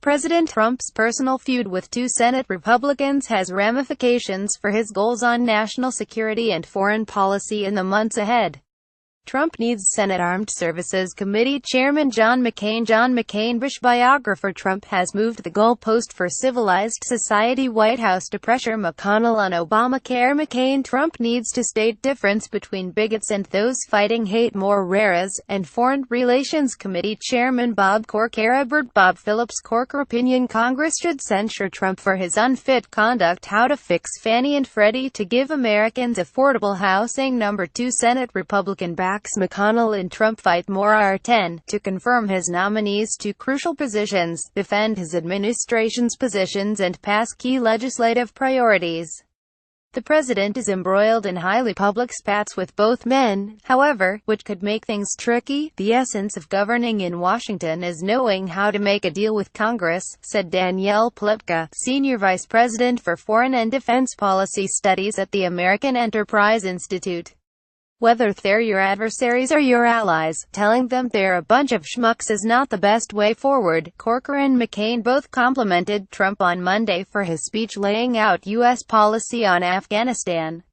President Trump's personal feud with two Senate Republicans has ramifications for his goals on national security and foreign policy in the months ahead. Trump needs Senate Armed Services Committee Chairman John McCain. John McCain, Bush biographer. Trump has moved the goalpost for civilized society. White House to pressure McConnell on Obamacare. McCain, Trump needs to state difference between bigots and those fighting hate. Morales, and Foreign Relations Committee Chairman Bob Corker. Robert Bob Phillips. Corker opinion: Congress should censure Trump for his unfit conduct. How to fix Fannie and Freddie to give Americans affordable housing. Number 2 Senate Republican McConnell and Trump fight more. R10 to confirm his nominees to crucial positions, defend his administration's positions, and pass key legislative priorities. The president is embroiled in highly public spats with both men, however, which could make things tricky. The essence of governing in Washington is knowing how to make a deal with Congress, said Danielle Plepka, senior vice president for foreign and defense policy studies at the American Enterprise Institute. Whether they're your adversaries or your allies, telling them they're a bunch of schmucks is not the best way forward. Corker and McCain both complimented Trump on Monday for his speech laying out U.S. policy on Afghanistan.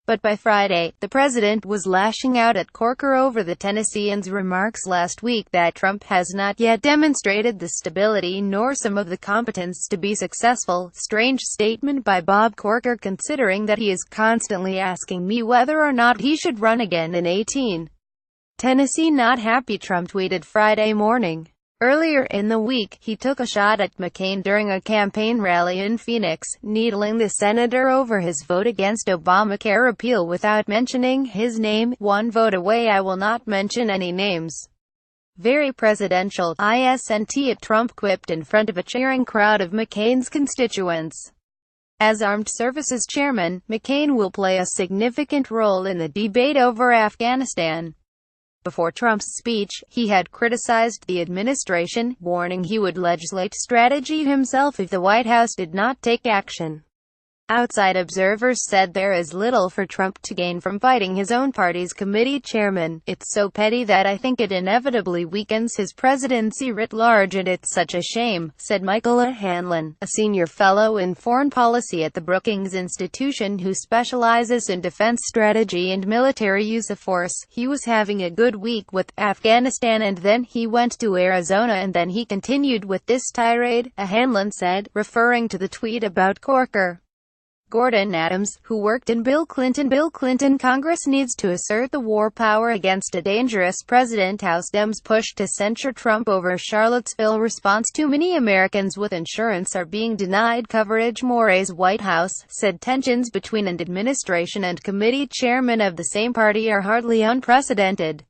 But by Friday, the president was lashing out at Corker over the Tennessean's remarks last week that Trump has not yet demonstrated the stability nor some of the competence to be successful. Strange statement by Bob Corker, considering that he is constantly asking me whether or not he should run again in 18. Tennessee not happy, Trump tweeted Friday morning. Earlier in the week, he took a shot at McCain during a campaign rally in Phoenix, needling the senator over his vote against Obamacare repeal without mentioning his name. One vote away. I will not mention any names. Very presidential, isn't it? Trump quipped in front of a cheering crowd of McCain's constituents. As Armed Services Chairman, McCain will play a significant role in the debate over Afghanistan. Before Trump's speech, he had criticized the administration, warning he would legislate strategy himself if the White House did not take action. Outside observers said there is little for Trump to gain from fighting his own party's committee chairman. It's so petty that I think it inevitably weakens his presidency writ large, and it's such a shame, said Michael A. Hanlon, a senior fellow in foreign policy at the Brookings Institution who specializes in defense strategy and military use of force. He was having a good week with Afghanistan, and then he went to Arizona, and then he continued with this tirade, A. Hanlon said, referring to the tweet about Corker. Gordon Adams, who worked in Bill Clinton Congress needs to assert the war power against a dangerous president. House Dems push to censure Trump over Charlottesville response. Too many Americans with insurance are being denied coverage. Moraes White House said tensions between an administration and committee chairman of the same party are hardly unprecedented.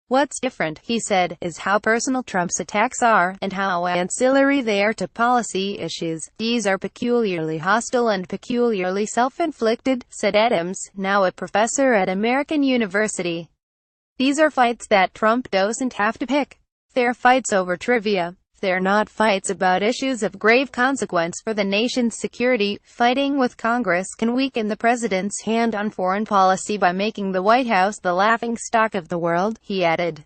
What's different, he said, is how personal Trump's attacks are, and how ancillary they are to policy issues. These are peculiarly hostile and peculiarly self-inflicted, said Adams, now a professor at American University. These are fights that Trump doesn't have to pick. They're fights over trivia. They're not fights about issues of grave consequence for the nation's security. Fighting with Congress can weaken the president's hand on foreign policy by making the White House the laughingstock of the world, he added.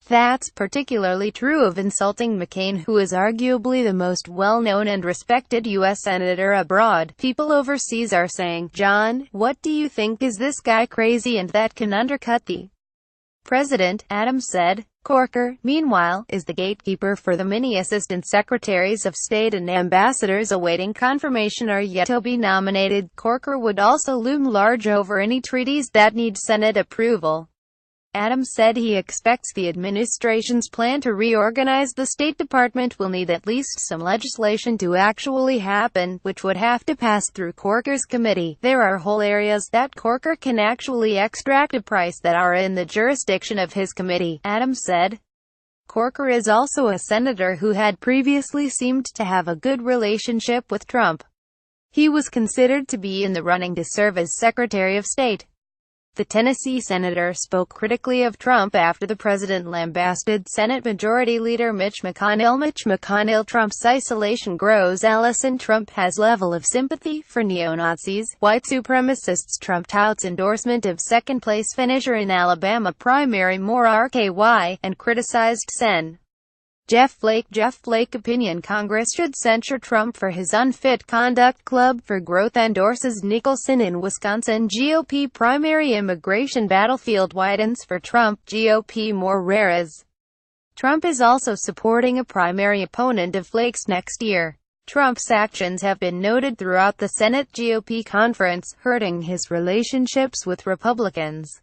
That's particularly true of insulting McCain, who is arguably the most well-known and respected U.S. senator abroad. People overseas are saying, John, what do you think? Is this guy crazy? And that can undercut the president, Adams said. Corker, meanwhile, is the gatekeeper for the many assistant secretaries of state and ambassadors awaiting confirmation are yet to be nominated. Corker would also loom large over any treaties that need Senate approval. Adams said he expects the administration's plan to reorganize the State Department will need at least some legislation to actually happen, which would have to pass through Corker's committee. There are whole areas that Corker can actually extract a price that are in the jurisdiction of his committee, Adams said. Corker is also a senator who had previously seemed to have a good relationship with Trump. He was considered to be in the running to serve as Secretary of State. The Tennessee senator spoke critically of Trump after the president lambasted Senate Majority Leader Mitch McConnell. Trump's isolation grows. Allison Trump has level of sympathy for neo-Nazis, white supremacists. Trump touts endorsement of second-place finisher in Alabama primary Maura RKY, and criticized Sen. Jeff Flake opinion Congress should censure Trump for his unfit conduct. Club for Growth endorses Nicholson in Wisconsin. GOP primary immigration battlefield widens for Trump. GOP more rares. Trump is also supporting a primary opponent of Flake's next year. Trump's actions have been noted throughout the Senate GOP conference, hurting his relationships with Republicans.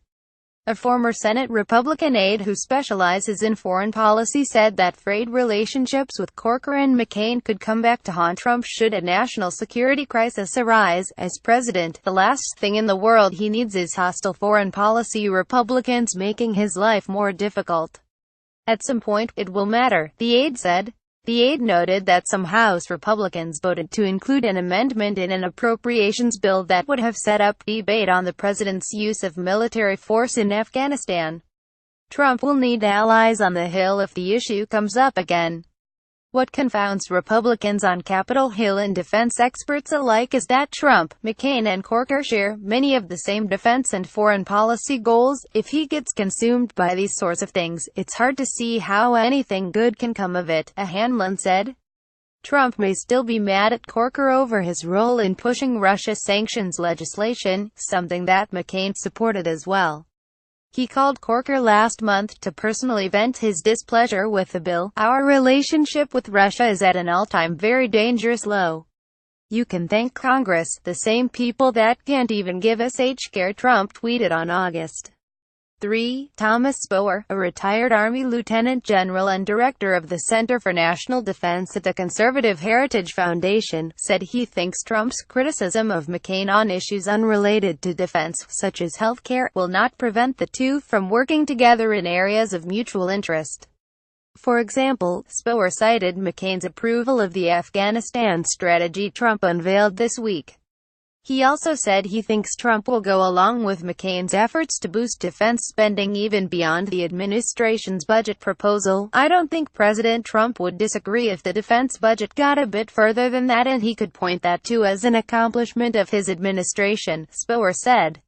A former Senate Republican aide who specializes in foreign policy said that frayed relationships with Corker and McCain could come back to haunt Trump should a national security crisis arise. As president, the last thing in the world he needs is hostile foreign policy Republicans making his life more difficult. At some point, it will matter, the aide said. The aide noted that some House Republicans voted to include an amendment in an appropriations bill that would have set up debate on the president's use of military force in Afghanistan. Trump will need allies on the Hill if the issue comes up again. What confounds Republicans on Capitol Hill and defense experts alike is that Trump, McCain and Corker share many of the same defense and foreign policy goals. If he gets consumed by these sorts of things, it's hard to see how anything good can come of it, a Hanlon said. Trump may still be mad at Corker over his role in pushing Russia sanctions legislation, something that McCain supported as well. He called Corker last month to personally vent his displeasure with the bill. Our relationship with Russia is at an all-time very dangerous low. You can thank Congress, the same people that can't even give us healthcare, Trump tweeted on August 3. Thomas Spoer, a retired Army lieutenant general and director of the Center for National Defense at the Conservative Heritage Foundation, said he thinks Trump's criticism of McCain on issues unrelated to defense, such as health care, will not prevent the two from working together in areas of mutual interest. For example, Spoer cited McCain's approval of the Afghanistan strategy Trump unveiled this week. He also said he thinks Trump will go along with McCain's efforts to boost defense spending even beyond the administration's budget proposal. I don't think President Trump would disagree if the defense budget got a bit further than that, and he could point that to as an accomplishment of his administration, Spoer said.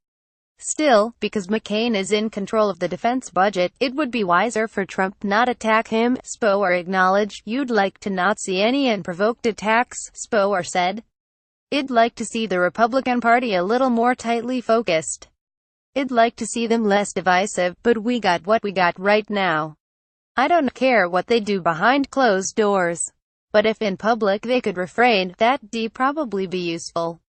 Still, because McCain is in control of the defense budget, it would be wiser for Trump not attack him, Spoer acknowledged. You'd like to not see any unprovoked attacks, Spoer said. I'd like to see the Republican Party a little more tightly focused. I'd like to see them less divisive, but we got what we got right now. I don't care what they do behind closed doors. But if in public they could refrain, that'd probably be useful.